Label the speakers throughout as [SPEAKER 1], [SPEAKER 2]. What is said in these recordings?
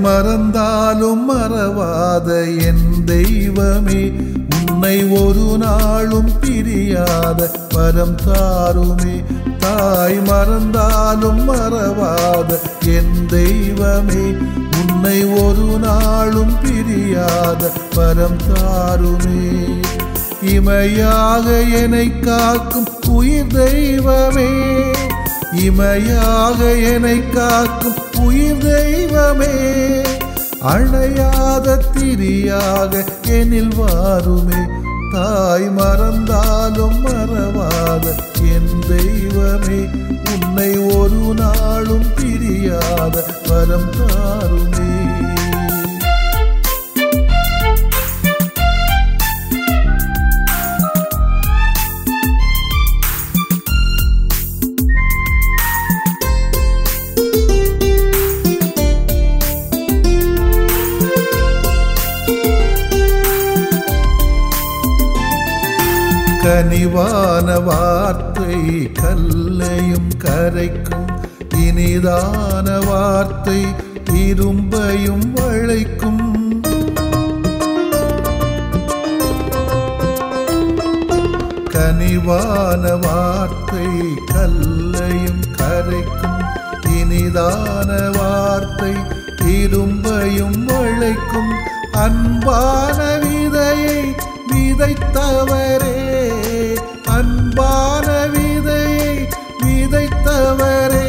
[SPEAKER 1] மறந்தாலும் மறவாத என் தெய்வமே, உன்னை ஒரு நாளும் பிரியாத வரம் தாருமே. தாய் மறந்தாலும் மறவாத என் தெய்வமே, உன்னை ஒரு நாளும் பிரியாத வரம் தாருமே. இமையாக என்னை காக்கும் உயிர் தெய்வமே, இமையாக என்னை காக்கும் உயிர் தெய்வமே, அணையாத திரியாக எனில் வாருமே. தாய் மறந்தாலும் மறவாத என் தெய்வமே, உன்னை ஒரு நாளும் பிரியாத வரம் தாருமே. கனிவான வார்த்தை கல்லையும் கரைக்கும், இனிதான வார்த்தை இரும்பையும் வளைக்கும். கனிவான வார்த்தை கல்லையும் கரைக்கும், இனிதான வார்த்தை இரும்பையும் வளைக்கும். அன்பான விதையை விதைத்தவரே, அன்பான விதையை விதைத்தவரே,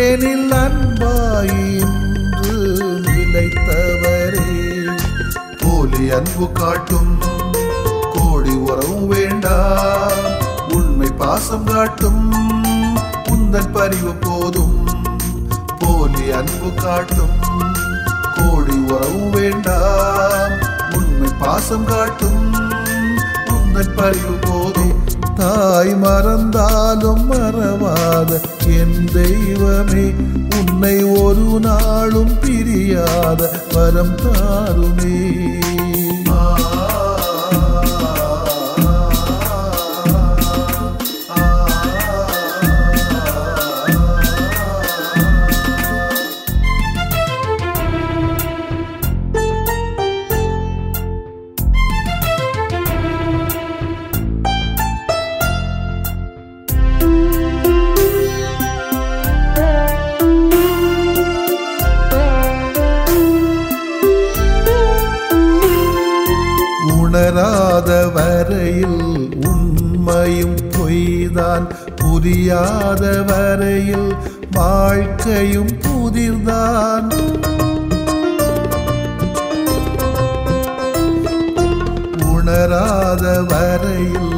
[SPEAKER 1] எனில் அன்பாயின்று நிலைத்தவரே. போலி அன்பு காட்டும் கோடி உறவும் வேண்டாம், உண்மை பாசம் காட்டும் உந்தன் பரிவு போதும். போலி அன்பு காட்டும் கோடி உறவும் வேண்டாம், உண்மை பாசம் காட்டும் உந்தன் பரிவு போதும். தாய் மறந்தாலும் மறவாத என் தெய்வமே, உன்னை ஒரு நாளும் பிரியாத வரம் தாருமே. உணராத வரையில் உண்மையும் பொய்தான், புரியாத வரையில் வாழ்க்கையும் புதிர்தான். உணராத வரையில்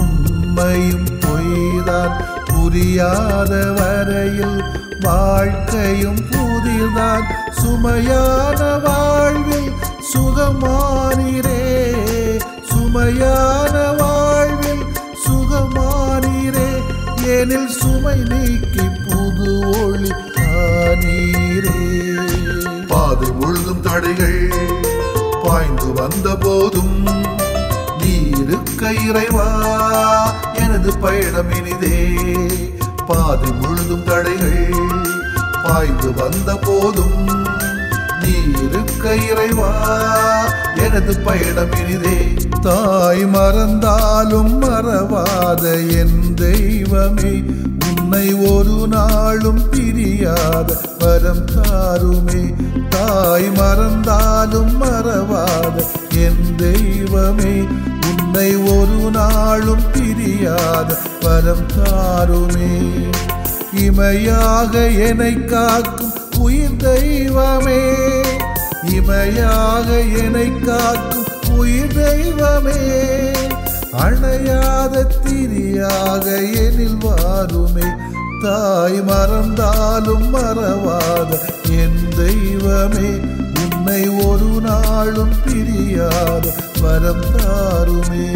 [SPEAKER 1] உண்மையும் பொய்தான், புரியாத வரையில் வாழ்க்கையும் புதிர்தான். சுமையான வாழ்வில் சுகமானீரே, சுமையான வாழ்வில் சுகமானீரே, எனில் சுமை நீக்கி புது ஒளி ஆனீரே. பாதை முழுதும் தடைகள் பாய்ந்து வந்த போதும் நீருக்க இறைவா எனது பயணம் இனிதே. பாதை முழுதும் தடைகள் பாய்ந்து வந்த போதும் நீருக்க இறைவா எனது பயணம் இனிதே. தாய் மறந்தாலும் மறவாத என் தெய்வமே, உன்னை ஒரு நாளும் பிரியாத வரம் தாருமே. தாய் மறந்தாலும் மறவாத என் தெய்வமே, உன்னை ஒரு நாளும் பிரியாத வரம் தாருமே. இமையாக என்னை காக்கும் உயிர் தெய்வமே, இமையாக என்னை காக்கும் உயிர் தெய்வமே, அணையாத திரியாக எனில் வாருமே. தாய் மறந்தாலும் மறவாத என் தெய்வமே, உன்னை ஒரு நாளும் பிரியாத வரம் தாருமே.